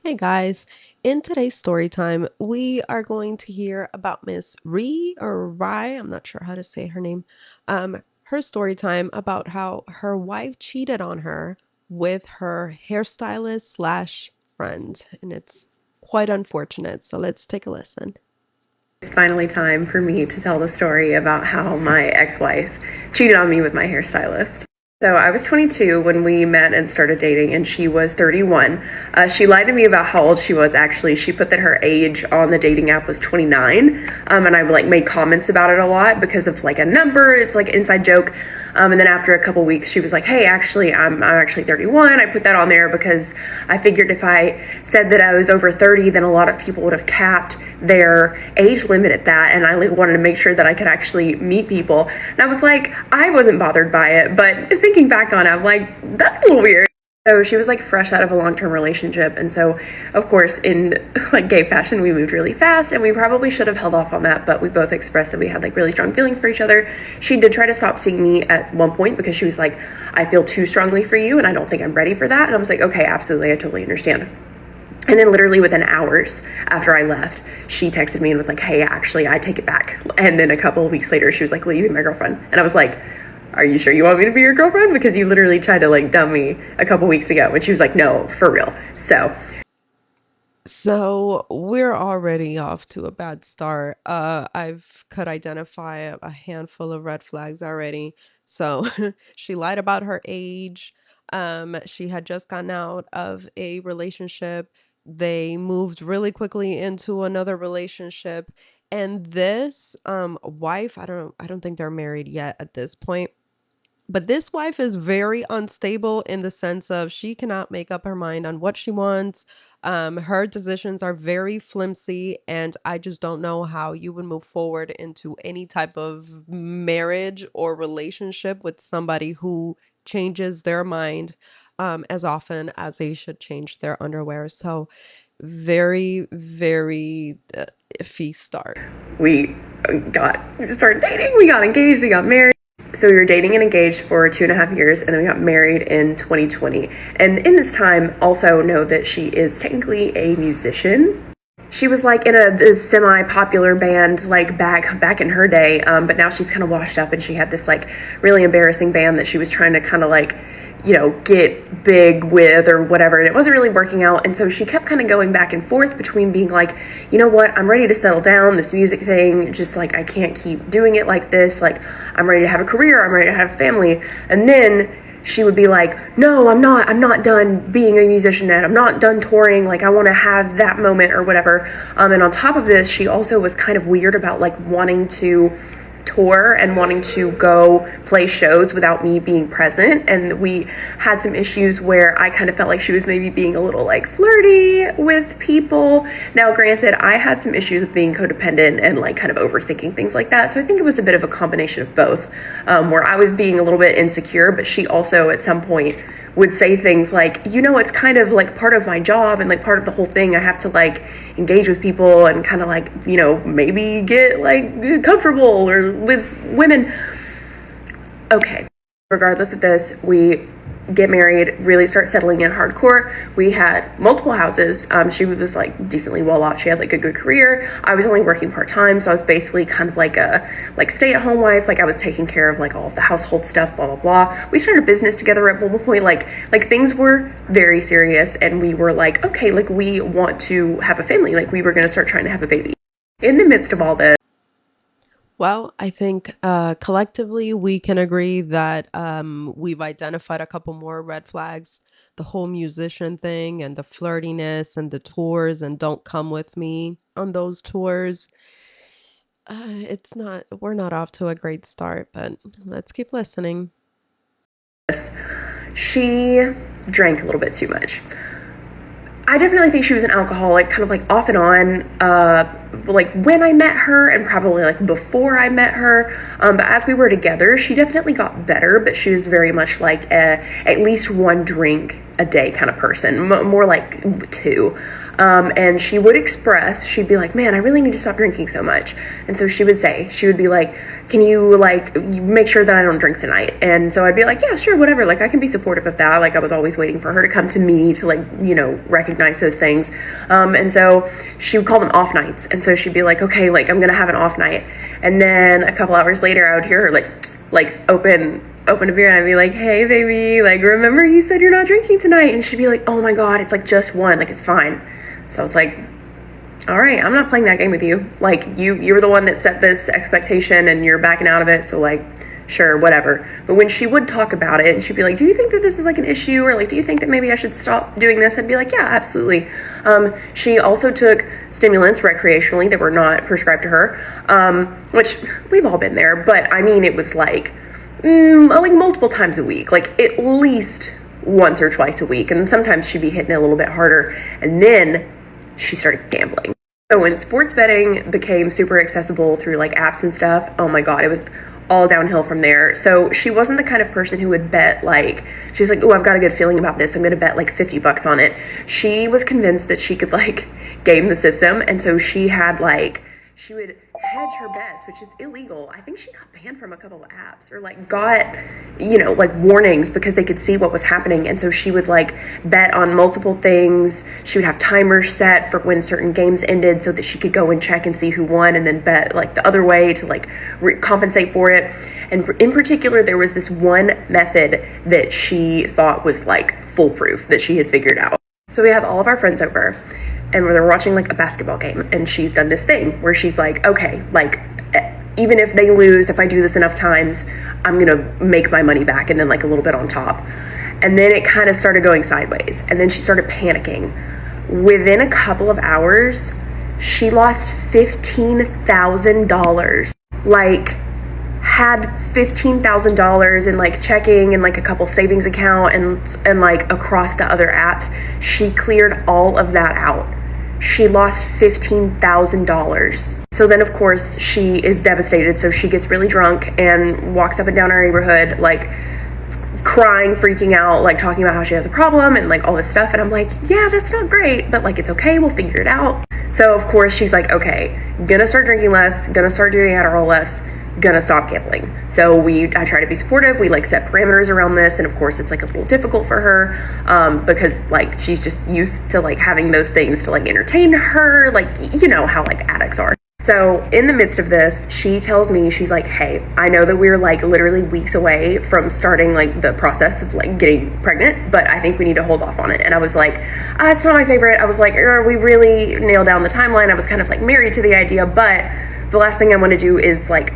Hey guys, in today's story time, we are going to hear about Miss Ree or Rye, I'm not sure how to say her name. Her story time about how her wife cheated on her with her hairstylist slash friend, and it's quite unfortunate. So let's take a listen. It's finally time for me to tell the story about how my ex-wife cheated on me with my hairstylist. So I was 22 when we met and started dating, and she was 31. She lied to me about how old she was. Actually, she put that her age on the dating app was 29, and I made comments about it a lot because of a number. It's like an inside joke. And then after a couple weeks, she was like, "Hey, actually, I'm actually 31." I put that on there because I figured if I said that I was over 30, then a lot of people would have capped their age limit at that, and I wanted to make sure that I could actually meet people. And I was like, I wasn't bothered by it, but thinking back on it, I'm like, that's a little weird. So she was fresh out of a long-term relationship, and so of course in gay fashion we moved really fast, and we probably should have held off on that, but we both expressed that we had really strong feelings for each other. She did try to stop seeing me at one point because she was like, I feel too strongly for you and I don't think I'm ready for that. And I was like, okay, absolutely, I totally understand. And then literally within hours after I left, she texted me and was like, hey, actually, I take it back. And then a couple of weeks later, she was like, will you be my girlfriend? And I was like, are you sure you want me to be your girlfriend? Because you literally tried to dumb me a couple weeks ago. And she was like, no, for real. So we're already off to a bad start. I've could identify a handful of red flags already. So she lied about her age. She had just gotten out of a relationship. They moved really quickly into another relationship. And this wife, I don't think they're married yet at this point. But this wife is very unstable in the sense of she cannot make up her mind on what she wants. Her decisions are very flimsy, and I just don't know how you would move forward into any type of marriage or relationship with somebody who changes their mind as often as they should change their underwear. So, very, very iffy start. We started dating, we got engaged, we got married. So we were dating and engaged for 2.5 years, and then we got married in 2020. And in this time, also know that she is technically a musician. She was in a semi-popular band back in her day, but now she's kind of washed up, and she had this really embarrassing band that she was trying to kind of get big with or whatever, and it wasn't really working out. And so she kept kind of going back and forth between being like, you know what, I'm ready to settle down, this music thing, just I can't keep doing it like this, I'm ready to have a career, I'm ready to have a family. And then she would be like, no, I'm not done being a musician yet, I'm not done touring, I want to have that moment or whatever. And on top of this, she also was kind of weird about wanting to tour and wanting to go play shows without me being present. And we had some issues where I kind of felt like she was maybe being a little flirty with people. Now granted, I had some issues with being codependent and kind of overthinking things like that, so I think it was a bit of a combination of both, where I was being a little bit insecure, but she also at some point would say things it's kind of part of my job and part of the whole thing. I have to engage with people and kind of maybe get comfortable or with women. Okay, regardless of this, we get married, really start settling in hardcore. We had multiple houses. She was decently well off. She had a good career. I was only working part-time, so I was basically kind of a stay-at-home wife. I was taking care of all of the household stuff, blah blah blah. We started a business together at one point. Things were very serious, and we were okay, we want to have a family. We were going to start trying to have a baby. In the midst of all this, Well, I think collectively we can agree that we've identified a couple more red flags. The whole musician thing and the flirtiness and the tours and don't come with me on those tours. We're not off to a great start, but let's keep listening. she drank a little bit too much. I definitely think she was an alcoholic, kind of off and on, when I met her and probably before I met her. But as we were together, she definitely got better, but she was very much at least one drink a day kind of person, more like two. And she would express, she'd be like, man, I really need to stop drinking so much. And so she would be like, can you like make sure that I don't drink tonight? And so I'd be like, yeah, sure, whatever. Like I can be supportive of that. Like I was always waiting for her to come to me to like, recognize those things. And so she would call them off nights. And so she'd be like, okay, like I'm going to have an off night. And then a couple hours later, I would hear her like open a beer, and I'd be like, hey baby, like remember you said you're not drinking tonight? And she'd be like, oh my God, it's like just one, like it's fine. So I was like, all right, I'm not playing that game with you. Like you're the one that set this expectation and you're backing out of it. So like, sure, whatever. But when she would talk about it and she'd be like, do you think that this is like an issue? Or like, do you think that maybe I should stop doing this? I'd be like, yeah, absolutely. She also took stimulants recreationally that were not prescribed to her, which we've all been there. But I mean, it was like multiple times a week, like at least once or twice a week. And sometimes she'd be hitting it a little bit harder. And then she started gambling. So when sports betting became super accessible through like apps and stuff, oh my God, it was all downhill from there. So she wasn't the kind of person who would bet like, she's like, oh, I've got a good feeling about this, I'm going to bet like $50 on it. She was convinced that she could like game the system. And so she would hedge her bets, which is illegal. I think she got banned from a couple of apps or like got, like warnings because they could see what was happening. And so she would like bet on multiple things. She would have timers set for when certain games ended so that she could go and check and see who won and then bet like the other way to like compensate for it. And in particular, there was this one method that she thought was like foolproof that she had figured out. So we have all of our friends over and they're watching like a basketball game, and she's done this thing where she's like, okay, like even if they lose, if I do this enough times, I'm gonna make my money back and then like a little bit on top. And then it kind of started going sideways, and then she started panicking. Within a couple of hours, she lost $15,000. Like had $15,000 in like checking and like a couple savings account and like across the other apps. She cleared all of that out. She lost $15,000. So then of course she is devastated. So she gets really drunk and walks up and down our neighborhood, like crying, freaking out, like talking about how she has a problem and like all this stuff. And I'm like, yeah, that's not great, but like, it's okay. We'll figure it out. So of course she's like, okay, gonna start drinking less, gonna start doing Adderall less, gonna stop gambling. So I try to be supportive. We like set parameters around this, and of course it's like a little difficult for her because like she's just used to like having those things to like entertain her, like how like addicts are. So in the midst of this, she tells me, she's like, hey, I know that we're like literally weeks away from starting like the process of like getting pregnant, but I think we need to hold off on it. And I was like, it's not my favorite. I was like, we really nailed down the timeline. I was kind of like married to the idea, but the last thing I want to do is like,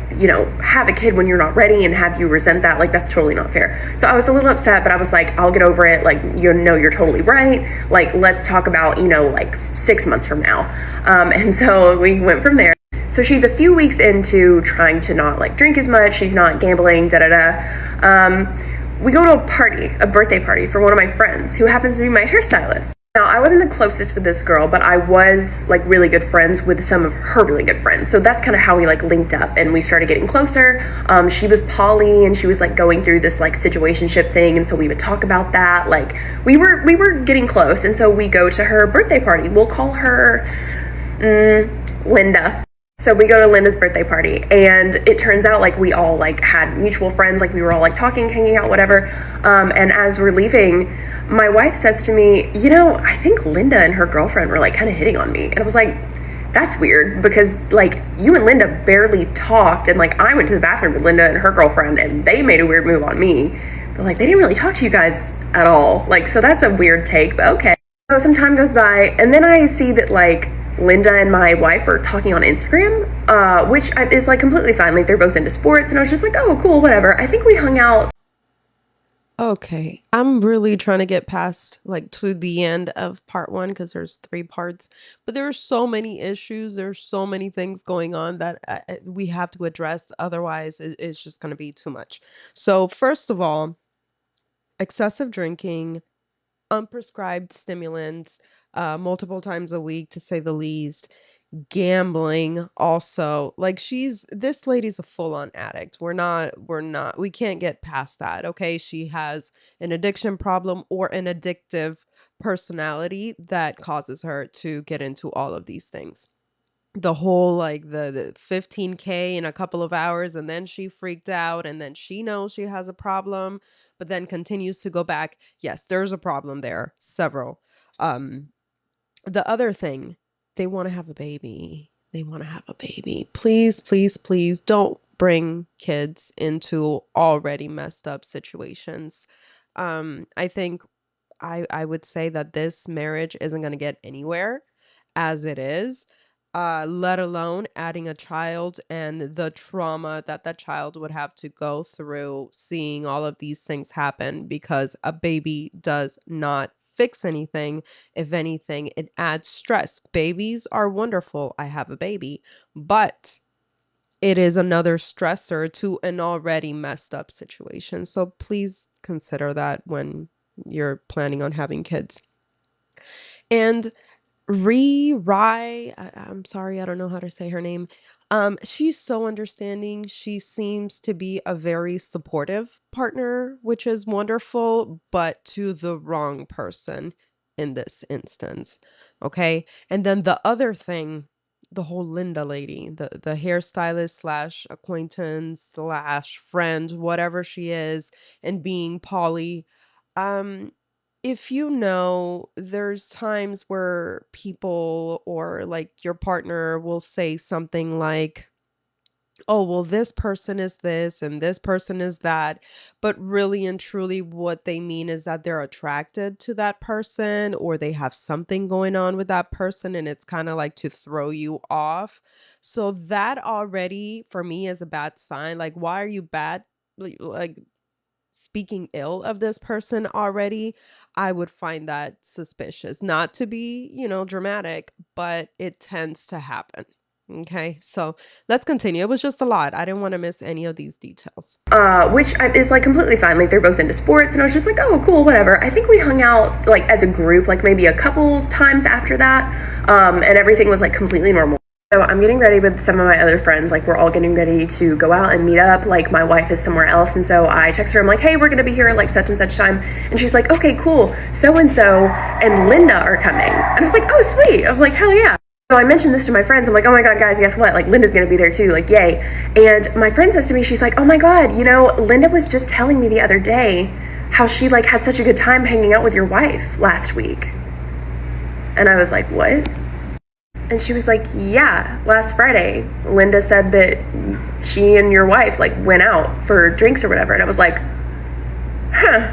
have a kid when you're not ready and have you resent that. Like, that's totally not fair. So I was a little upset, but I was like, I'll get over it. Like, you're totally right. Like, let's talk about, like 6 months from now. And so we went from there. So she's a few weeks into trying to not like drink as much. She's not gambling, we go to a birthday party for one of my friends who happens to be my hairstylist. Now, I wasn't the closest with this girl, but I was like really good friends with some of her really good friends. So that's kind of how we like linked up and we started getting closer. She was poly and she was like going through this like situationship thing. And so we would talk about that. Like we were getting close. And so we go to her birthday party. We'll call her Linda. So we go to Linda's birthday party, and it turns out like we all like had mutual friends, like we were all like talking, hanging out, whatever. And as we're leaving, my wife says to me, I think Linda and her girlfriend were like kind of hitting on me. And I was like, that's weird, because like you and Linda barely talked, and like I went to the bathroom with Linda and her girlfriend and they made a weird move on me, but like they didn't really talk to you guys at all. Like, so that's a weird take, but okay. So some time goes by, and then I see that like Linda and my wife are talking on Instagram, which is like completely fine. Like they're both into sports, and I was just like, oh, cool, whatever. I think we hung out. Okay, I'm really trying to get past like to the end of part one because there's three parts, but there are so many issues. There's so many things going on that we have to address. Otherwise, it's just going to be too much. So, first of all, excessive drinking, unprescribed stimulants, multiple times a week, to say the least, gambling also. Like this lady's a full-on addict. We can't get past that. Okay? She has an addiction problem or an addictive personality that causes her to get into all of these things. The whole like the 15K in a couple of hours, and then she freaked out, and then she knows she has a problem, but then continues to go back. Yes, there's a problem there. Several. Um the other thing, they wanna have a baby. They wanna have a baby. Please, please, please don't bring kids into already messed up situations. I think I would say that this marriage isn't gonna get anywhere as it is, let alone adding a child and the trauma that that child would have to go through seeing all of these things happen, because a baby does not fix anything. If anything, it adds stress. Babies are wonderful. I have a baby, but it is another stressor to an already messed up situation. So please consider that when you're planning on having kids. And I'm sorry, I don't know how to say her name. She's so understanding. She seems to be a very supportive partner, which is wonderful, but to the wrong person in this instance. Okay. And then the other thing, the whole Linda lady, the hairstylist slash acquaintance slash friend, whatever she is, and being Polly. Um, if you know, there's times where people or like your partner will say something like, oh, well, this person is this and this person is that. But really and truly, what they mean is that they're attracted to that person or they have something going on with that person. And it's kind of like to throw you off. So that already for me is a bad sign. Like, why are you bad? Like speaking ill of this person already, I would find that suspicious. Not to be, dramatic, but it tends to happen. Okay, so let's continue. It was just a lot. I didn't want to miss any of these details. Which is like completely fine. Like they're both into sports, and I was just like, oh, cool, whatever. I think we hung out like as a group, like maybe a couple times after that, and everything was like completely normal. So I'm getting ready with some of my other friends. Like we're all getting ready to go out and meet up. Like my wife is somewhere else, and so I text her. I'm like, hey, we're gonna be here at like such and such time, and she's like, okay, cool. So and Linda are coming, and I was like, oh, sweet. I was like, hell yeah. So I mentioned this to my friends. I'm like, oh my God, guys, guess what? Like, Linda's gonna be there too, like, yay. And my friend says to me, she's like, oh my God, Linda was just telling me the other day how she like had such a good time hanging out with your wife last week. And I was like, what? And she was like, yeah, last Friday, Linda said that she and your wife like went out for drinks or whatever. And I was like, huh.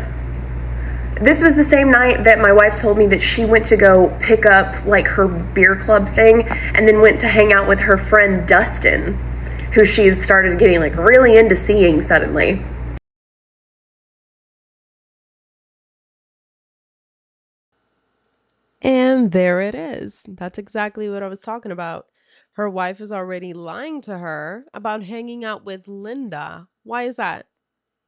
This was the same night that my wife told me that she went to go pick up like her beer club thing and then went to hang out with her friend Dustin, who she had started getting like really into seeing suddenly. And there it is. That's exactly what I was talking about. Her wife is already lying to her about hanging out with Linda. Why is that?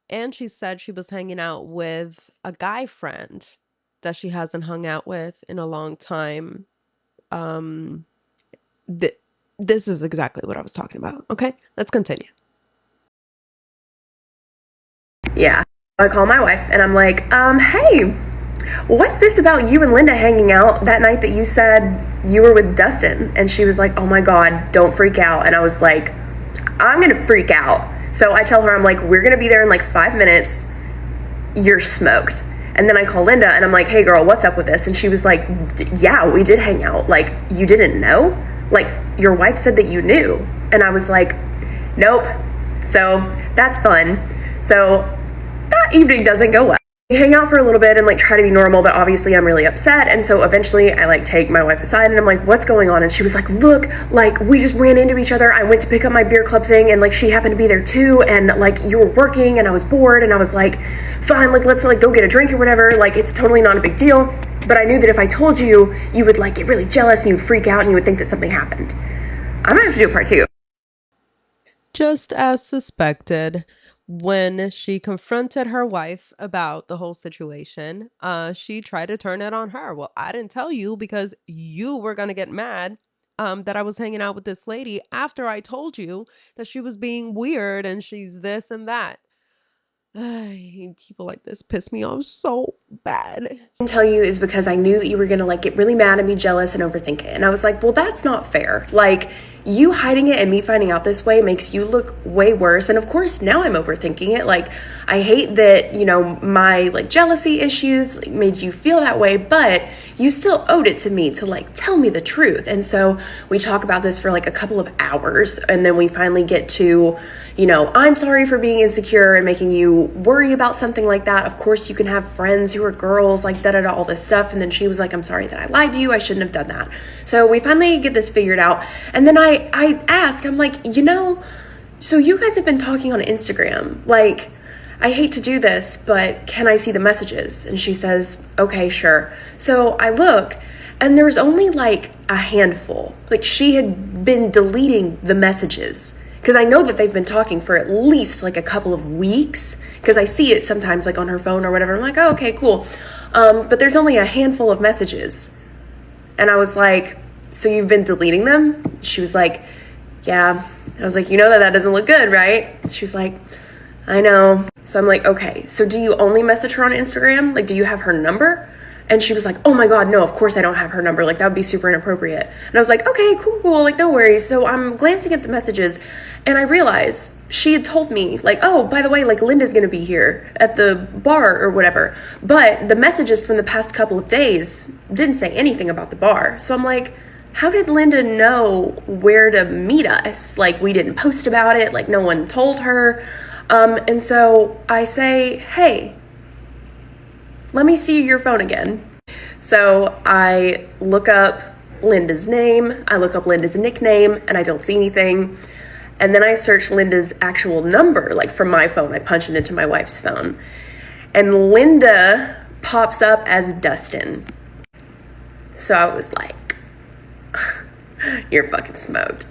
And she said she was hanging out with a guy friend that she hasn't hung out with in a long time. Um, th- this is exactly what I was talking about. Okay, let's continue. Yeah. I call my wife and I'm like, hey, what's this about you and Linda hanging out that night that you said you were with Dustin? And she was like, oh my God, don't freak out. And I was like, I'm gonna freak out. So I tell her, I'm like, we're gonna be there in like 5 minutes. You're smoked. And then I call Linda and I'm like, hey girl, what's up with this? And she was like, yeah, we did hang out. Like, you didn't know? Like, your wife said that you knew. And I was like, nope. So that's fun. So that evening doesn't go well. We hang out for a little bit and like try to be normal, but obviously I'm really upset. And so eventually I like take my wife aside and I'm like, what's going on? And she was like, look, like we just ran into each other. I went to pick up my beer club thing and like she happened to be there too. And like you were working and I was bored and I was like, fine, like let's like go get a drink or whatever. Like it's totally not a big deal. But I knew that if I told you, you would like get really jealous and you would freak out and you would think that something happened. I'm gonna have to do a part two. Just as suspected, when she confronted her wife about the whole situation, she tried to turn it on her. Well, I didn't tell you because you were going to get mad that I was hanging out with this lady after I told you that she was being weird and she's this and that. People like this piss me off so bad. Tell you is because I knew that you were gonna like get really mad and be jealous and overthink it. And I was like, well, that's not fair. Like, you hiding it and me finding out this way makes you look way worse. And of course, now I'm overthinking it. Like, I hate that, you know, my like jealousy issues made you feel that way, but you still owed it to me to like tell me the truth. And so we talk about this for like a couple of hours, and then we finally get to, you know, I'm sorry for being insecure and making you worry about something like that. Of course, you can have friends who are girls, like da da da, all this stuff. And then she was like, I'm sorry that I lied to you. I shouldn't have done that. So we finally get this figured out. And then I ask, I'm like, you know, so you guys have been talking on Instagram. Like, I hate to do this, but can I see the messages? And she says, okay, sure. So I look, and there's only like a handful. Like, she had been deleting the messages, because I know that they've been talking for at least like a couple of weeks, because I see it sometimes like on her phone or whatever. I'm like, oh, okay, cool. But there's only a handful of messages. And I was like, so you've been deleting them? She was like, yeah. I was like, you know that doesn't look good, right? She was like, I know. So I'm like, okay, so do you only message her on Instagram? Like, do you have her number? And she was like, oh my God, no, of course I don't have her number. Like, that would be super inappropriate. And I was like, okay, cool, like, no worries. So I'm glancing at the messages, and I realized she had told me, like, oh, by the way, like, Linda's gonna be here at the bar or whatever. But the messages from the past couple of days didn't say anything about the bar. So I'm like, how did Linda know where to meet us? Like, we didn't post about it, like, no one told her. And so I say, hey, let me see your phone again. So I look up Linda's name, I look up Linda's nickname, and I don't see anything. And then I search Linda's actual number, like from my phone. I punch it into my wife's phone. And Linda pops up as Dustin. So I was like, you're fucking smoked.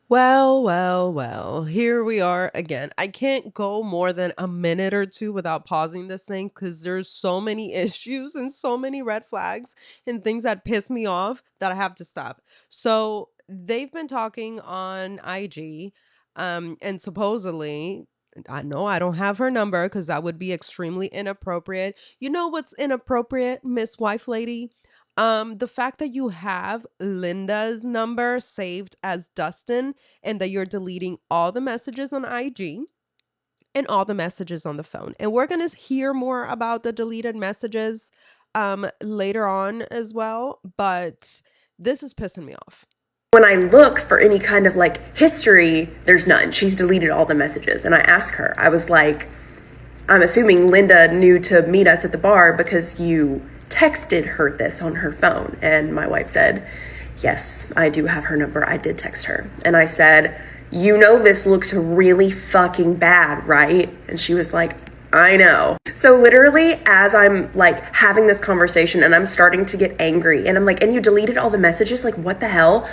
Well, here we are again. I can't go more than a minute or two without pausing this thing because there's so many issues and so many red flags and things that piss me off that I have to stop. So they've been talking on IG, and supposedly, I know I don't have her number because that would be extremely inappropriate. You know what's inappropriate, Miss Wife Lady? The fact that you have Linda's number saved as Dustin and that you're deleting all the messages on IG and all the messages on the phone. And we're going to hear more about the deleted messages later on as well, but this is pissing me off. When I look for any kind of like history, there's none. She's deleted all the messages. And I asked her, I was like, I'm assuming Linda knew to meet us at the bar because you texted her this on her phone. And my wife said, yes, I do have her number. I did text her. And I said, you know, this looks really fucking bad, right? And she was like, I know. So literally, as I'm like having this conversation and I'm starting to get angry and I'm like, and you deleted all the messages? Like, what the hell?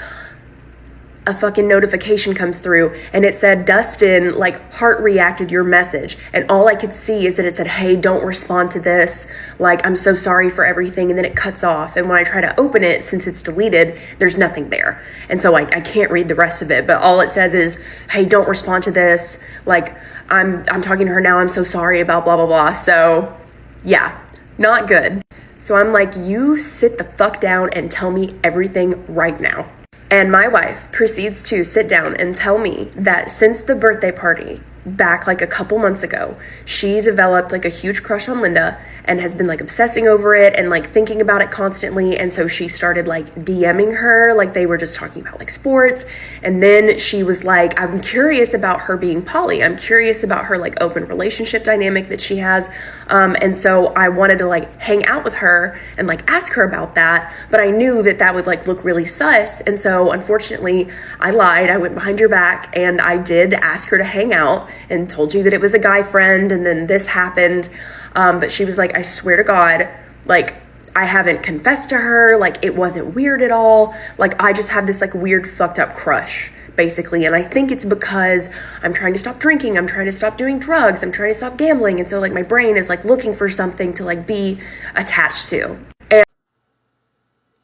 A fucking notification comes through and it said, Dustin, like, heart reacted your message. And all I could see is that it said, hey, don't respond to this. Like, I'm so sorry for everything. And then it cuts off. And when I try to open it, since it's deleted, there's nothing there. And so I can't read the rest of it. But all it says is, hey, don't respond to this. Like, I'm talking to her now. I'm so sorry about blah, blah, blah. So yeah, not good. So I'm like, you sit the fuck down and tell me everything right now. And my wife proceeds to sit down and tell me that since the birthday party back like a couple months ago, she developed like a huge crush on Linda and has been like obsessing over it and like thinking about it constantly. And so she started like DMing her, like they were just talking about like sports. And then she was like, I'm curious about her being poly. I'm curious about her like open relationship dynamic that she has. And so I wanted to like hang out with her and like ask her about that. But I knew that that would like look really sus. And so unfortunately I lied. I went behind your back and I did ask her to hang out and told you that it was a guy friend. And then this happened. But she was like, I swear to God, like, I haven't confessed to her. Like, it wasn't weird at all. Like, I just have this like weird fucked up crush, basically. And I think it's because I'm trying to stop drinking. I'm trying to stop doing drugs. I'm trying to stop gambling. And so like my brain is like looking for something to like be attached to.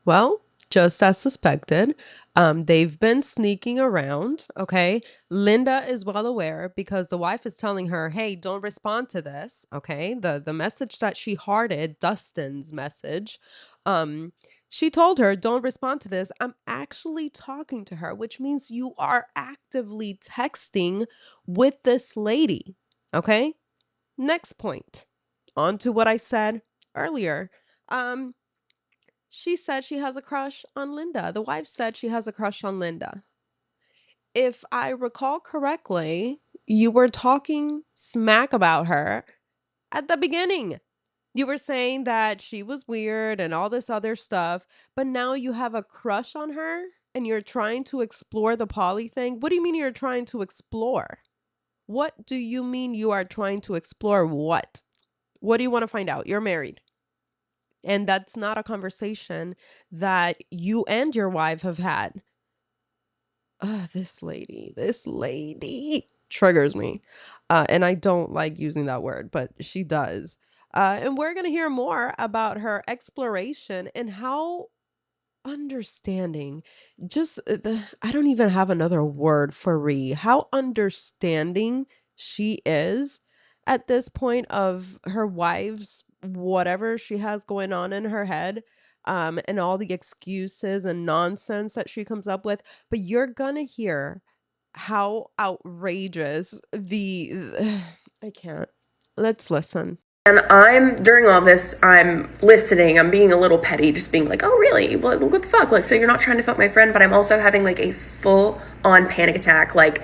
Well, just as suspected. They've been sneaking around, okay? Linda is well aware because the wife is telling her, "Hey, don't respond to this." Okay? The message that she hearted, Dustin's message, um she told her, "Don't respond to this. I'm actually talking to her," which means you are actively texting with this lady. Okay? Next point. On to what I said earlier. Um she said she has a crush on Linda. The wife said she has a crush on Linda. If I recall correctly, you were talking smack about her at the beginning. You were saying that she was weird and all this other stuff, but now you have a crush on her and you're trying to explore the poly thing. What do you mean you're trying to explore? What do you mean you are trying to explore what? What do you want to find out? You're married. And that's not a conversation that you and your wife have had. This lady triggers me. And I don't like using that word, but she does. And we're going to hear more about her exploration and how understanding, just I don't even have another word for Ree. How understanding she is at this point of her wife's whatever she has going on in her head, and all the excuses and nonsense that she comes up with. But you're gonna hear how outrageous I can't. Let's listen. And during all this, I'm listening. I'm being a little petty, just being like, oh, really? What the fuck? Like, so you're not trying to fuck my friend, but I'm also having like a full on panic attack, like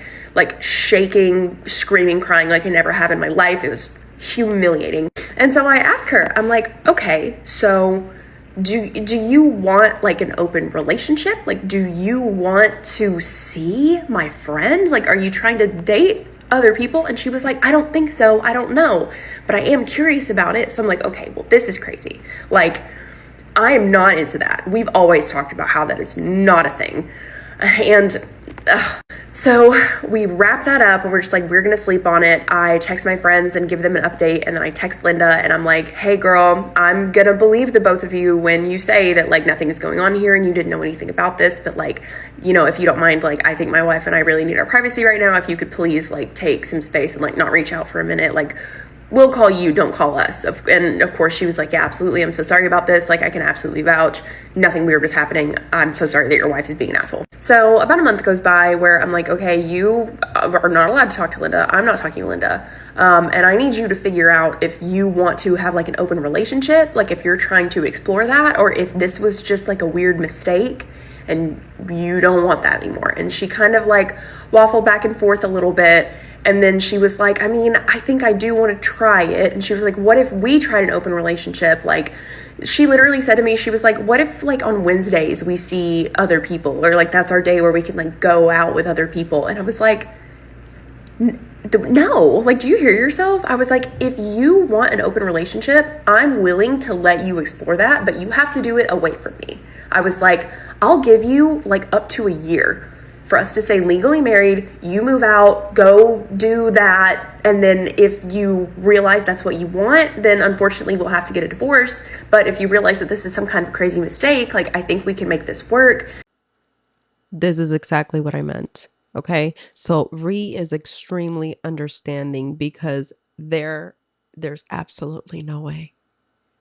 shaking, screaming, crying like I never have in my life. It was humiliating. And so I ask her, I'm like, okay, so do you want like an open relationship? Like, do you want to see my friends? Like, are you trying to date other people? And she was like, I don't think so. I don't know. But I am curious about it. So I'm like, okay, well, this is crazy. Like, I am not into that. We've always talked about how that is not a thing. And so we wrap that up and we're just like, we're going to sleep on it. I text my friends and give them an update. And then I text Linda and I'm like, hey girl, I'm going to believe the both of you when you say that like nothing is going on here and you didn't know anything about this. But like, you know, if you don't mind, like, I think my wife and I really need our privacy right now. If you could please like take some space and like not reach out for a minute, like, we'll call you, don't call us. And of course she was like, yeah, absolutely. I'm so sorry about this. Like, I can absolutely vouch. Nothing weird was happening. I'm so sorry that your wife is being an asshole. So about a month goes by where I'm like, okay, you are not allowed to talk to Linda. I'm not talking to Linda. And I need you to figure out if you want to have like an open relationship, like if you're trying to explore that, or if this was just like a weird mistake and you don't want that anymore. And she kind of like waffled back and forth a little bit. And then she was like, I mean, I think I do want to try it. And she was like, what if we tried an open relationship? Like, she literally said to me, she was like, what if like on Wednesdays we see other people, or like that's our day where we can like go out with other people? And I was like, no, like, do you hear yourself? I was like, if you want an open relationship, I'm willing to let you explore that, but you have to do it away from me. I was like, I'll give you like up to a year for us to say legally married, you move out, go do that. And then if you realize that's what you want, then unfortunately we'll have to get a divorce. But if you realize that this is some kind of crazy mistake, like, I think we can make this work. This is exactly what I meant. Okay. So Ree is extremely understanding because there's absolutely no way.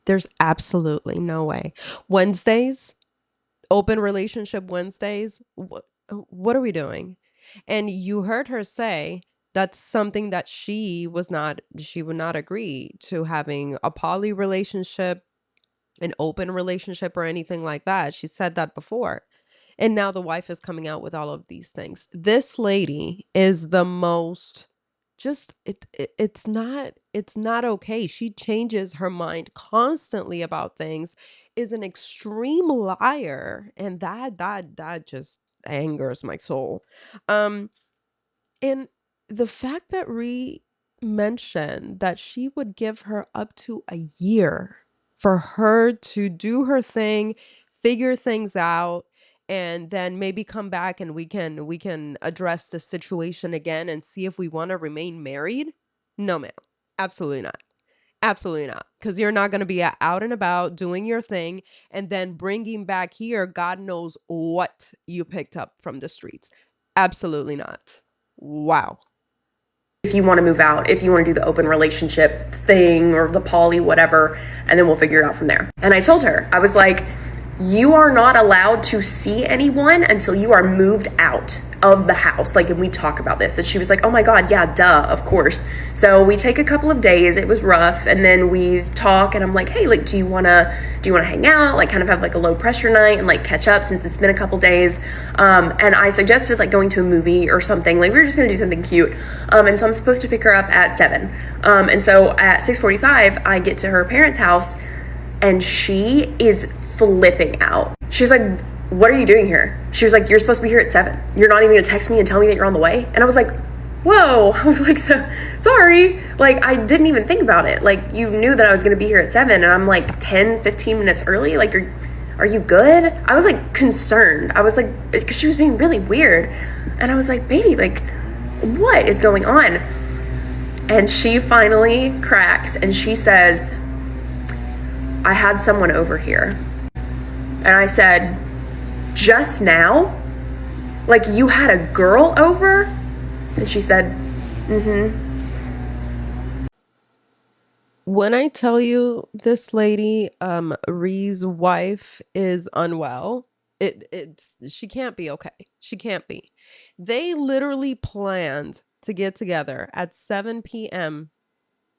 There's absolutely no way. Wednesdays, open relationship Wednesdays. What are we doing? And you heard her say that's something that she would not agree to having a poly relationship, an open relationship, or anything like that. She said that before. And now the wife is coming out with all of these things. This lady is the most just it's not okay. She changes her mind constantly about things, is an extreme liar, and that just angers my soul. Um and the fact that Ree mentioned that she would give her up to a year for her to do her thing, figure things out, and then maybe come back and we can address the situation again and see if we want to remain married. No, ma'am. Absolutely not. Absolutely not. Because you're not going to be out and about doing your thing and then bringing back here, God knows what you picked up from the streets. Absolutely not. Wow. If you want to move out, if you want to do the open relationship thing or the poly, whatever, and then we'll figure it out from there. And I told her, I was like, you are not allowed to see anyone until you are moved out of the house. Like, and we talk about this. And she was like, oh my God, yeah, duh, of course. So we take a couple of days. It was rough. And then we talk and I'm like, hey, like, do you want to hang out? Like kind of have like a low pressure night and like catch up since it's been a couple days. And I suggested like going to a movie or something. Like we were just going to do something cute. And so I'm supposed to pick her up at 7. And so at 6:45, I get to her parents' house and she is flipping out. She was like, what are you doing here? She was like, you're supposed to be here at 7. You're not even gonna text me and tell me that you're on the way? And I was like, whoa. I was like, sorry. Like, I didn't even think about it. Like, you knew that I was gonna be here at 7 and I'm like 10, 15 minutes early. Like, are you good? I was like concerned. I was like, because she was being really weird. And I was like, baby, like, what is going on? And she finally cracks and she says, I had someone over here. And I said, just now? Like you had a girl over? And she said, When I tell you this lady, Ree's wife is unwell, it's she can't be okay. She can't be. They literally planned to get together at 7 p.m.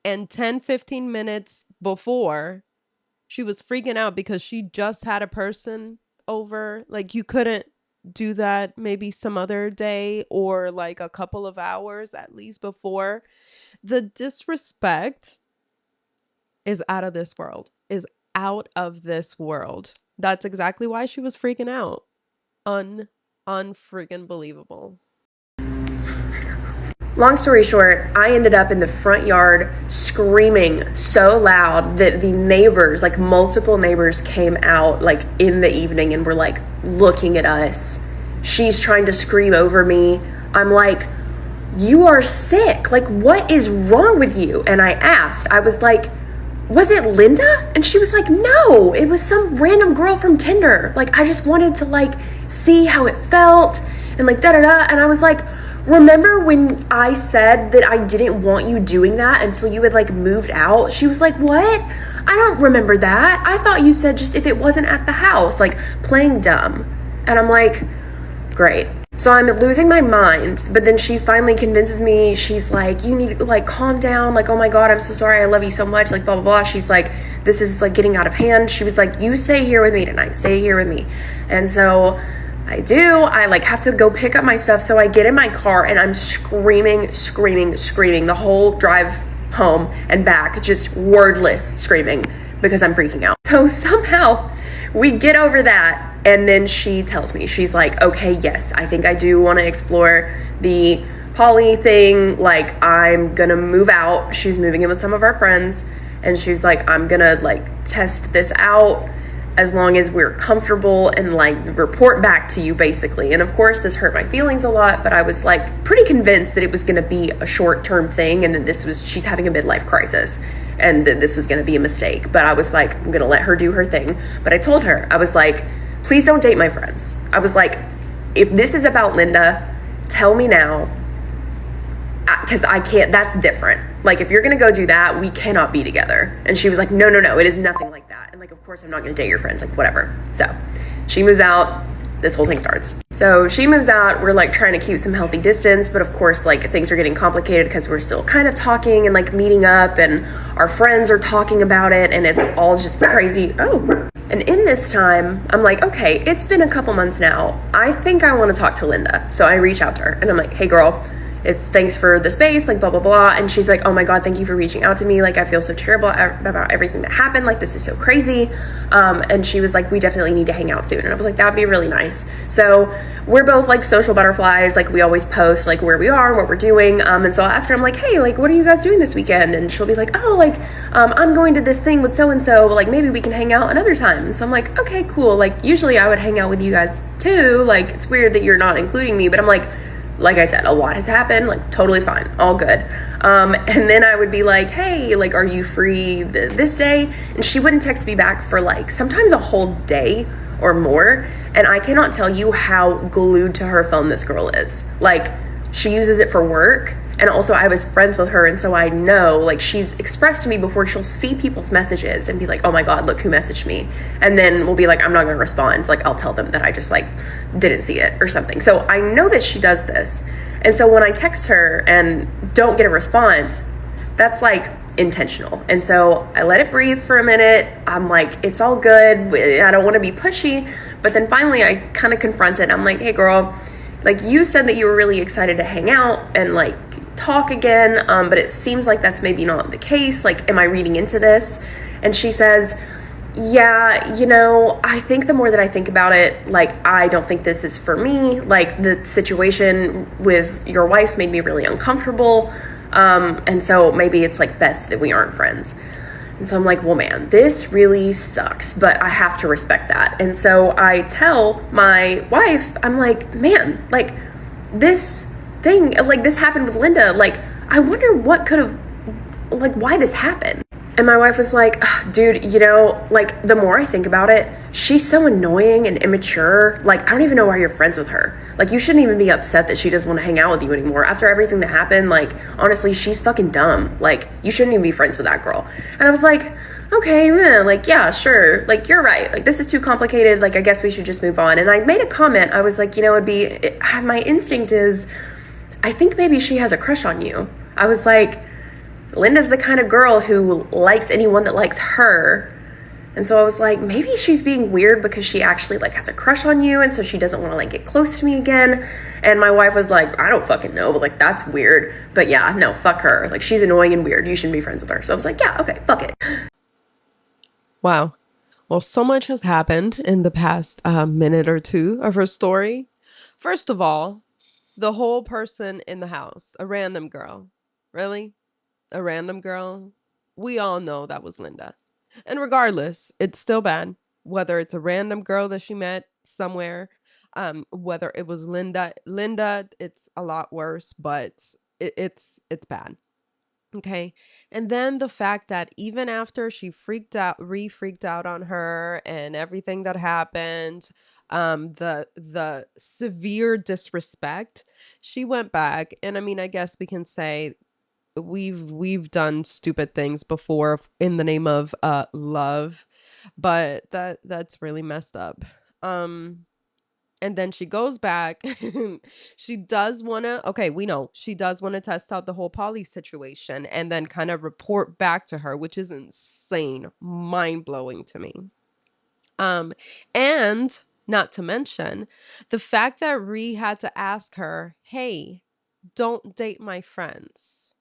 and 10-15 minutes before she was freaking out because she just had a person over. Like you couldn't do that maybe some other day or like a couple of hours at least before. The disrespect is out of this world. Is out of this world. That's exactly why she was freaking out. Unfreaking believable. long story short, I ended up in the front yard screaming so loud that the neighbors, like multiple neighbors, came out like in the evening and were like looking at us. She's trying to scream over me. I'm like, you are sick. Like, what is wrong with you? And I asked, I was like, was it Linda? And she was like, no, it was some random girl from Tinder. Like, I just wanted to like see how it felt and like da-da-da. And I was like, remember when I said that I didn't want you doing that until you had like moved out? She was like, what? I don't remember that. I thought you said just if it wasn't at the house, like playing dumb. And I'm like, great. So I'm losing my mind, but then she finally convinces me. She's like, you need to like calm down. Like, oh my God, I'm so sorry. I love you so much. Like, blah, blah, blah. She's like, this is like getting out of hand. She was like, you stay here with me tonight. Stay here with me. And so I do. I like have to go pick up my stuff. So I get in my car and I'm screaming the whole drive home and back, just wordless screaming because I'm freaking out. So somehow we get over that. And then she tells me, she's like, okay, yes, I think I do want to explore the poly thing. Like, I'm gonna move out. She's moving in with some of our friends. And she's like, I'm gonna like test this out as long as we're comfortable and like report back to you basically. And of course this hurt my feelings a lot, but I was like pretty convinced that it was gonna be a short-term thing and that she's having a midlife crisis and that this was gonna be a mistake. But I was like, I'm gonna let her do her thing. But I told her, I was like, please don't date my friends. I was like, if this is about Linda, tell me now, because I can't, that's different. Like, if you're going to go do that, we cannot be together. And she was like, no, it is nothing like that. And like, of course, I'm not going to date your friends, like, whatever. So she moves out. This whole thing starts. So she moves out. We're like trying to keep some healthy distance, but of course, like things are getting complicated because we're still kind of talking and like meeting up, and our friends are talking about it, and it's all just crazy. Oh. And in this time, I'm like, okay, it's been a couple months now. I think I want to talk to Linda. So I reach out to her and I'm like, hey girl, it's thanks for the space, like blah, blah, blah. And she's like, oh my God, thank you for reaching out to me. Like, I feel so terrible about everything that happened. Like, this is so crazy. And she was like, we definitely need to hang out soon. And I was like, that'd be really nice. So we're both like social butterflies. Like, we always post like where we are, what we're doing. And so I'll ask her, I'm like, hey, like, what are you guys doing this weekend? And she'll be like, oh, like, I'm going to this thing with so-and-so, but like, maybe we can hang out another time. And so I'm like, okay, cool. Like, usually I would hang out with you guys too. Like, it's weird that you're not including me, but I'm like I said, a lot has happened, like totally fine, all good. And then I would be like, hey, like, are you free this day? And she wouldn't text me back for like sometimes a whole day or more. And I cannot tell you how glued to her phone this girl is. Like, she uses it for work. And also, I was friends with her, and so I know, like, she's expressed to me before, she'll see people's messages and be like, oh my God, look who messaged me. And then we'll be like, I'm not gonna respond. Like, I'll tell them that I just, like, didn't see it or something. So I know that she does this. And so when I text her and don't get a response, that's, like, intentional. And so I let it breathe for a minute. I'm like, it's all good. I don't want to be pushy. But then finally, I kind of confront it. I'm like, hey, girl, like, you said that you were really excited to hang out and, like, talk again, but it seems like that's maybe not the case. Like, am I reading into this? And she says, yeah, you know, I think the more that I think about it, like, I don't think this is for me. Like, the situation with your wife made me really uncomfortable, and so maybe it's, like, best that we aren't friends. And so I'm like, well, man, this really sucks, but I have to respect that. And so I tell my wife, I'm like, man, like, this thing, like, this happened with Linda. Like, I wonder what could have, like, why this happened. And my wife was like, dude, you know, like, the more I think about it, she's so annoying and immature. Like, I don't even know why you're friends with her. Like, you shouldn't even be upset that she doesn't want to hang out with you anymore. After everything that happened, like, honestly, she's fucking dumb. Like, you shouldn't even be friends with that girl. And I was like, okay, man, like, yeah, sure. Like, you're right. Like, this is too complicated. Like, I guess we should just move on. And I made a comment. I was like, you know, my instinct is, I think maybe she has a crush on you. I was like, Linda's the kind of girl who likes anyone that likes her. And so I was like, maybe she's being weird because she actually, like, has a crush on you, and so she doesn't want to, like, get close to me again. And my wife was like, I don't fucking know, but, like, that's weird. But yeah, no, fuck her. Like, she's annoying and weird. You shouldn't be friends with her. So I was like, yeah, okay, fuck it. Wow. Well, so much has happened in the past minute or two of her story. First of all, the whole person in the house, a random girl. Really? A random girl? We all know that was Linda. And regardless, it's still bad. Whether it's a random girl that she met somewhere, whether it was Linda, it's a lot worse, but it's bad. Okay. And then the fact that even after she freaked out on her and everything that happened, the severe disrespect, she went back. And I mean, I guess we can say we've done stupid things before in the name of love, but that's really messed up. Um and then she goes back. She does want to, okay, we know she does want to test out the whole Polly situation and then kind of report back to her, which is insane, mind-blowing to me. Um, and not to mention the fact that Ree had to ask her, hey, don't date my friends.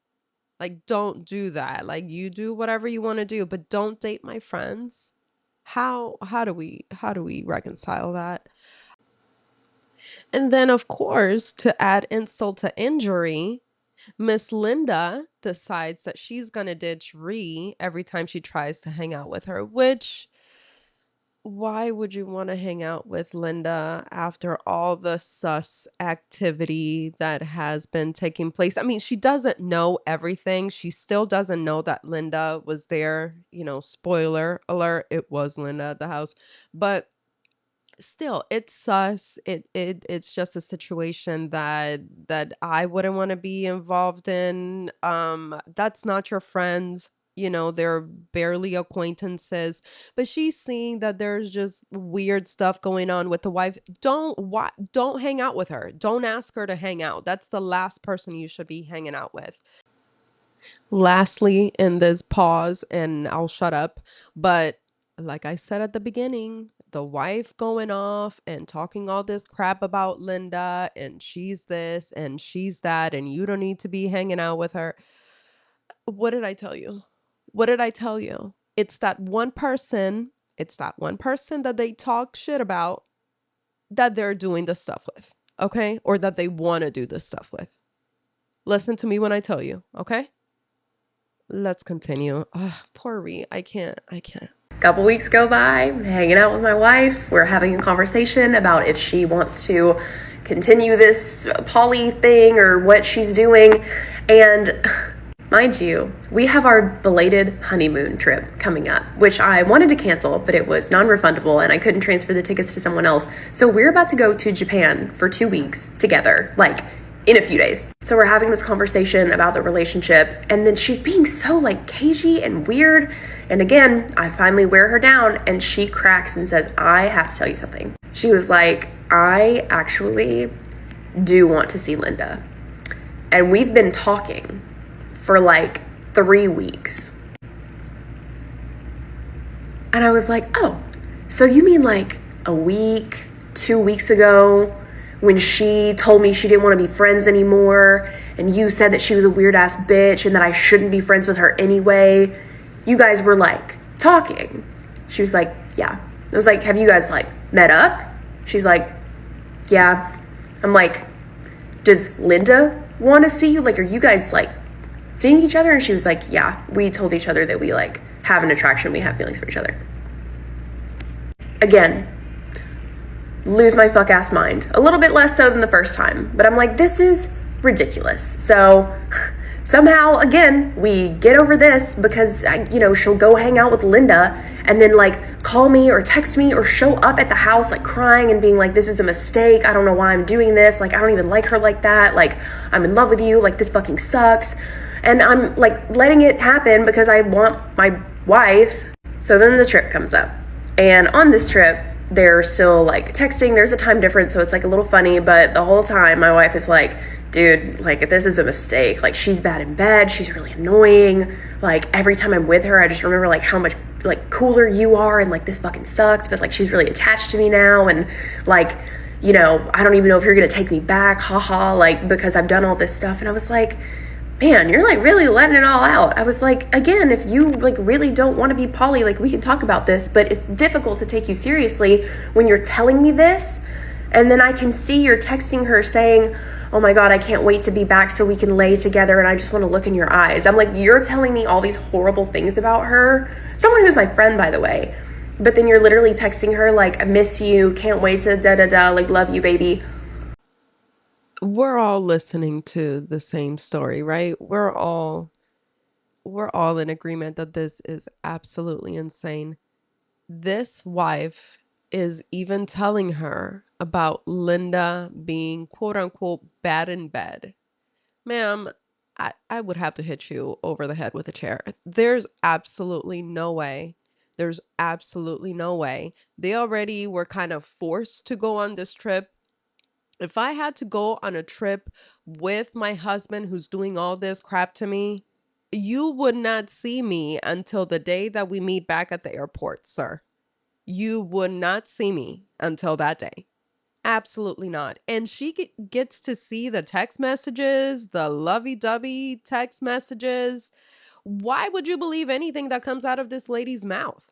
Like, don't do that. Like, you do whatever you want to do, but don't date my friends. How do we reconcile that? And then, of course, to add insult to injury, Miss Linda decides that she's gonna ditch Ree every time she tries to hang out with her, which why would you want to hang out with Linda after all the sus activity that has been taking place? I mean, she doesn't know everything. She still doesn't know that Linda was there. You know, spoiler alert, it was Linda at the house. But still, it's sus. It's just a situation that I wouldn't want to be involved in. That's not your friends. You know, they're barely acquaintances. But she's seeing that there's just weird stuff going on with the wife. Don't hang out with her. Don't ask her to hang out. That's the last person you should be hanging out with. Lastly, in this pause, and I'll shut up, but like I said at the beginning, the wife going off and talking all this crap about Linda, and she's this and she's that, and you don't need to be hanging out with her. What did I tell you? What did I tell you? It's that one person that they talk shit about that they're doing the stuff with, okay? Or that they want to do this stuff with. Listen to me when I tell you, okay? Let's continue. Ugh, poor Ree. I can't. Couple weeks go by, hanging out with my wife. We're having a conversation about if she wants to continue this poly thing or what she's doing. And Mind you, we have our belated honeymoon trip coming up, which I wanted to cancel, but it was non-refundable and I couldn't transfer the tickets to someone else. So we're about to go to Japan for 2 weeks together, like in a few days. So we're having this conversation about the relationship, and then she's being so like cagey and weird. And again, I finally wear her down and she cracks and says, I have to tell you something. She was like, I actually do want to see Linda. And we've been talking for like 3 weeks. And I was like, oh, so you mean like a week, 2 weeks ago when she told me she didn't want to be friends anymore and you said that she was a weird ass bitch and that I shouldn't be friends with her anyway? You guys were like talking. She was like, yeah. I was like, have you guys like met up? She's like, yeah. I'm like, does Linda want to see you? Like, are you guys like seeing each other? And she was like, yeah, we told each other that we like have an attraction, we have feelings for each other. Again, lose my fuck ass mind. A little bit less so than the first time, but I'm like, this is ridiculous. So somehow, again, we get over this because, she'll go hang out with Linda and then like call me or text me or show up at the house like crying and being like, this was a mistake. I don't know why I'm doing this. Like, I don't even like her like that. Like, I'm in love with you. Like, this fucking sucks. And I'm like letting it happen because I want my wife. So then the trip comes up. And on this trip, they're still like texting. There's a time difference, so it's like a little funny. But the whole time, my wife is like, dude, like, this is a mistake. Like, she's bad in bed. She's really annoying. Like, every time I'm with her, I just remember like how much like cooler you are. And like, this fucking sucks. But like, she's really attached to me now. And like, I don't even know if you're going to take me back. Haha. Like, because I've done all this stuff. And I was like, man, you're like really letting it all out. I was like, again, if you like really don't want to be poly, like we can talk about this, but it's difficult to take you seriously when you're telling me this. And then I can see you're texting her saying, oh my God, I can't wait to be back so we can lay together and I just want to look in your eyes. I'm like, you're telling me all these horrible things about her. Someone who's my friend, by the way. But then you're literally texting her like, I miss you, can't wait to da-da-da, like love you, baby. We're all listening to the same story, right? We're all in agreement that this is absolutely insane. This wife is even telling her about Linda being quote unquote bad in bed. Ma'am, I would have to hit you over the head with a chair. There's absolutely no way. There's absolutely no way. They already were kind of forced to go on this trip. If I had to go on a trip with my husband who's doing all this crap to me, you would not see me until the day that we meet back at the airport, sir. You would not see me until that day. Absolutely not. And she gets to see the text messages, the lovey-dovey text messages. Why would you believe anything that comes out of this lady's mouth?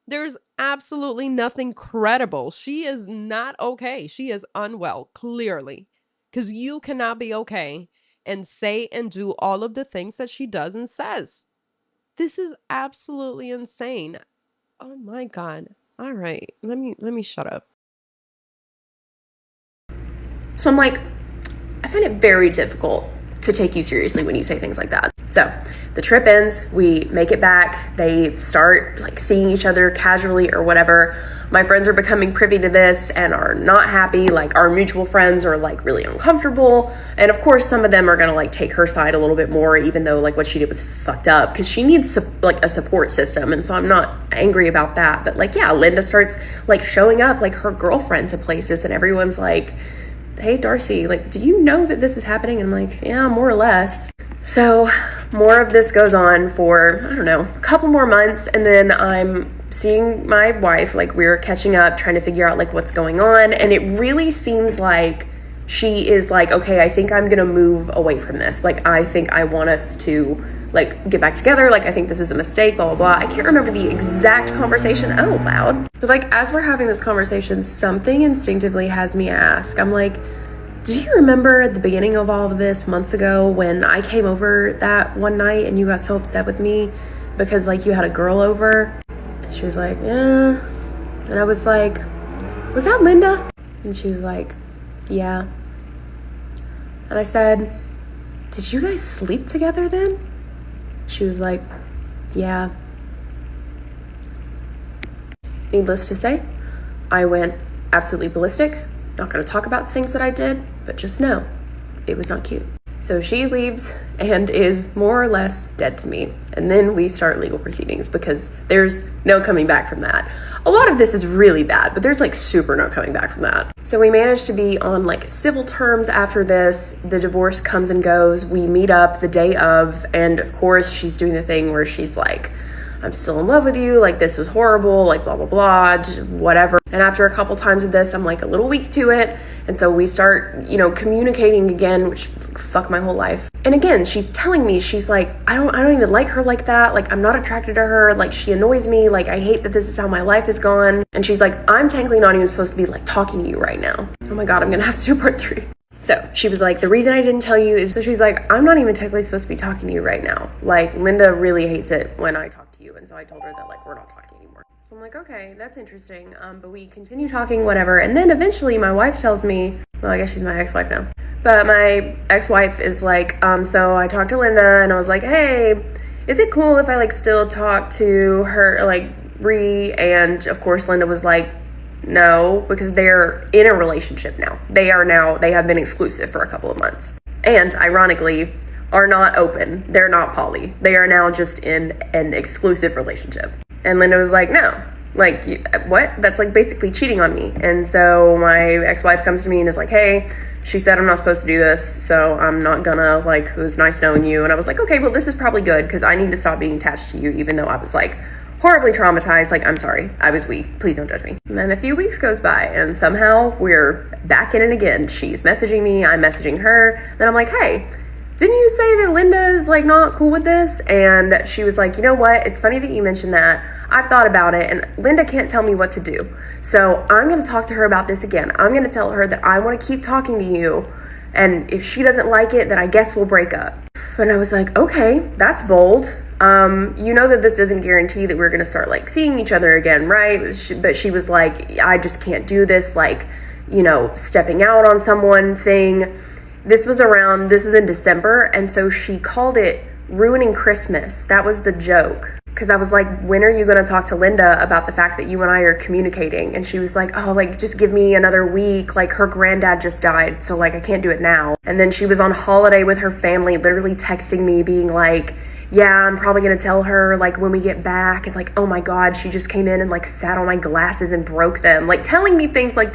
There's absolutely nothing credible. She is not okay. She is unwell, clearly. Because you cannot be okay and say and do all of the things that she does and says. This is absolutely insane. Oh my God. All right. Let me shut up. So I'm like, I find it very difficult to take you seriously when you say things like that. So the trip ends, we make it back, they start like seeing each other casually or whatever. My friends are becoming privy to this and are not happy. Like, our mutual friends are like really uncomfortable. And of course, some of them are gonna like take her side a little bit more, even though like what she did was fucked up, because she needs like a support system. And so I'm not angry about that. But like, yeah, Linda starts like showing up like her girlfriends at places and everyone's like, hey, Darcy, like, do you know that this is happening? And I'm like, yeah, more or less. So more of this goes on for, I don't know, a couple more months. And then I'm seeing my wife, like we're catching up, trying to figure out like what's going on. And it really seems like she is like, okay, I think I'm going to move away from this. Like, I think I want us to like get back together. Like, I think this is a mistake, blah, blah, blah. I can't remember the exact conversation out loud. But like, as we're having this conversation, something instinctively has me ask, I'm like, do you remember at the beginning of all of this months ago when I came over that one night and you got so upset with me because like you had a girl over? And she was like, yeah. And I was like, was that Linda? And she was like, yeah. And I said, did you guys sleep together then? She was like, yeah. Needless to say, I went absolutely ballistic. Not gonna talk about the things that I did, but just know it was not cute. So she leaves and is more or less dead to me. And then we start legal proceedings because there's no coming back from that. A lot of this is really bad, but there's like super no coming back from that. So we managed to be on like civil terms after this. The divorce comes and goes. We meet up the day of, and of course she's doing the thing where she's like, I'm still in love with you, like this was horrible, like blah, blah, blah, whatever. And after a couple times of this, I'm like a little weak to it. And so we start, communicating again, which fuck my whole life. And again, she's telling me, she's like, I don't even like her like that. Like, I'm not attracted to her. Like, she annoys me. Like, I hate that this is how my life is gone. And she's like, I'm technically not even supposed to be like talking to you right now. Oh my God, I'm gonna have to do part 3. So she was like, the reason I didn't tell you is because she's like, I'm not even technically supposed to be talking to you right now. Like, Linda really hates it when I talk to you. And so I told her that, like, we're not talking anymore. So I'm like, okay, that's interesting. But we continue talking, whatever. And then eventually my wife tells me, well, I guess she's my ex-wife now. But my ex-wife is like, so I talked to Linda and I was like, hey, is it cool if I, like, still talk to her, like, Bree? And of course, Linda was like, no, because they're in a relationship now. They have been exclusive for a couple of months. And ironically, are not open. They're not poly. They are now just in an exclusive relationship. And Linda was like, no, like, what? That's like basically cheating on me. And so my ex-wife comes to me and is like, hey, she said I'm not supposed to do this, so I'm not gonna, like, it was nice knowing you. And I was like, okay, well, this is probably good because I need to stop being attached to you, even though I was like horribly traumatized. Like, I'm sorry, I was weak, please don't judge me. And then a few weeks goes by and somehow we're back in it again. She's messaging me, I'm messaging her. Then I'm like, hey, didn't you say that Linda is like not cool with this? And she was like, you know what? It's funny that you mentioned that. I've thought about it and Linda can't tell me what to do. So I'm going to talk to her about this again. I'm going to tell her that I want to keep talking to you. And if she doesn't like it, then I guess we'll break up. And I was like, okay, that's bold. You know that this doesn't guarantee that we're going to start like seeing each other again, right? But she was like, I just can't do this, like, stepping out on someone thing. This is in December, and so she called it ruining Christmas. That was the joke. Because I was like, when are you going to talk to Linda about the fact that you and I are communicating? And she was like, oh, like, just give me another week. Like, her granddad just died, so, like, I can't do it now. And then she was on holiday with her family, literally texting me, being like, yeah, I'm probably going to tell her, like, when we get back. And, like, oh, my God, she just came in and, like, sat on my glasses and broke them. Like, telling me things like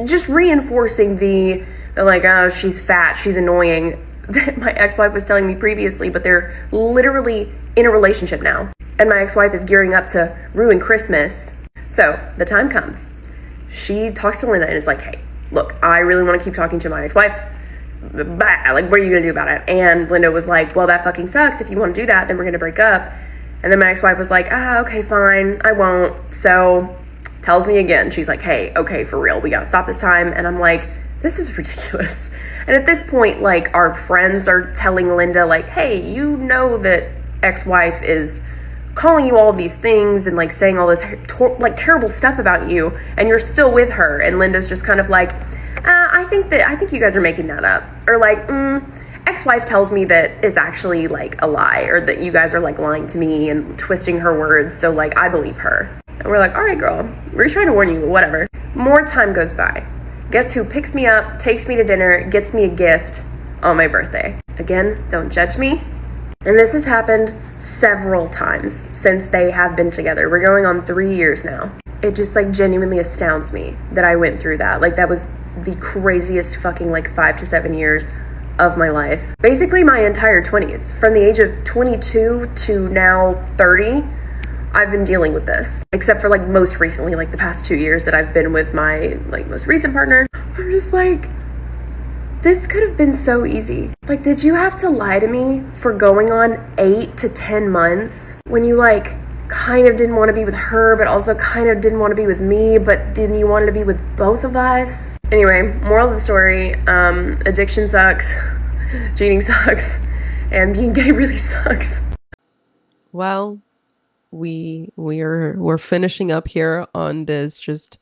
just reinforcing the like, oh, she's fat, she's annoying, that my ex-wife was telling me previously, but they're literally in a relationship now. And my ex-wife is gearing up to ruin Christmas. So the time comes. She talks to Linda and is like, hey, look, I really want to keep talking to my ex-wife. Like, what are you going to do about it? And Linda was like, well, that fucking sucks. If you want to do that, then we're going to break up. And then my ex-wife was like, okay, fine, I won't. So tells me again, she's like, hey, okay, for real, we got to stop this time. And I'm like, this is ridiculous. And at this point, like, our friends are telling Linda, like, hey, you know that ex-wife is calling you all of these things and, like, saying all this, like, terrible stuff about you, and you're still with her. And Linda's just kind of like, I think you guys are making that up. Or, like, ex-wife tells me that it's actually, like, a lie, or that you guys are, like, lying to me and twisting her words, so, like, I believe her. And we're like, all right, girl, we're trying to warn you, whatever. More time goes by. Guess who picks me up, takes me to dinner, gets me a gift on my birthday? Again, don't judge me. And this has happened several times since they have been together. We're going on 3 years now. It just, like, genuinely astounds me that I went through that. Like, that was the craziest fucking, like, 5 to 7 years of my life. Basically my entire 20s. From the age of 22 to now 30, I've been dealing with this, except for, like, most recently, like, the past 2 years that I've been with my, like, most recent partner. I'm just like, this could have been so easy. Like, did you have to lie to me for going on 8 to 10 months when you, like, kind of didn't want to be with her, but also kind of didn't want to be with me, but then you wanted to be with both of us? Anyway, moral of the story, addiction sucks, cheating sucks, and being gay really sucks. Well, we're finishing up here on this just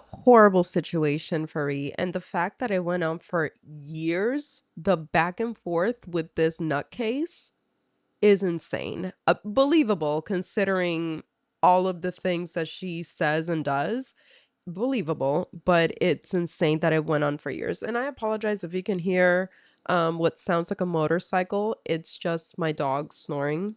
horrible situation for E, and the fact that it went on for years, the back and forth with this nutcase. is insane. Believable considering all of the things that she says and does. Believable, but it's insane that it went on for years. And I apologize if you can hear what sounds like a motorcycle. It's just my dog snoring.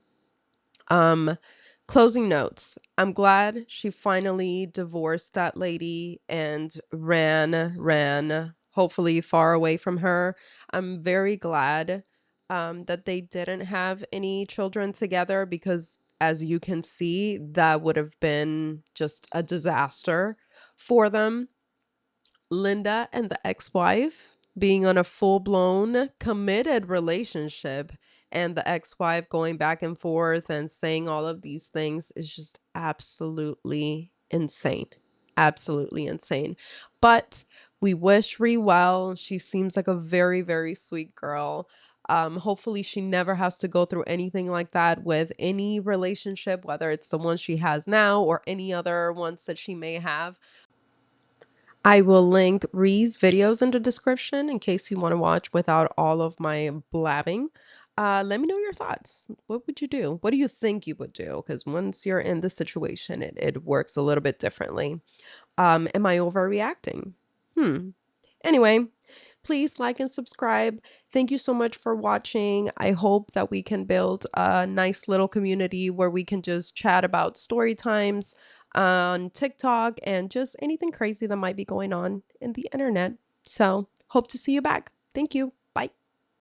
Um, Closing notes. I'm glad she finally divorced that lady and ran, hopefully far away from her. I'm very glad that they didn't have any children together because, as you can see, that would have been just a disaster for them. Linda and the ex-wife being on a full-blown committed relationship and the ex-wife going back and forth and saying all of these things is just absolutely insane. Absolutely insane. But we wish Ree well. She seems like a very, very sweet girl. Hopefully she never has to go through anything like that with any relationship, whether it's the one she has now or any other ones that she may have. I will link Ree's videos in the description in case you want to watch without all of my blabbing. Let me know your thoughts. What would you do? What do you think you would do? Because once you're in the situation, it works a little bit differently. Am I overreacting? Hmm. Anyway, please like and subscribe. Thank you so much for watching. I hope that we can build a nice little community where we can just chat about story times on TikTok and just anything crazy that might be going on in the internet. So, hope to see you back. Thank you.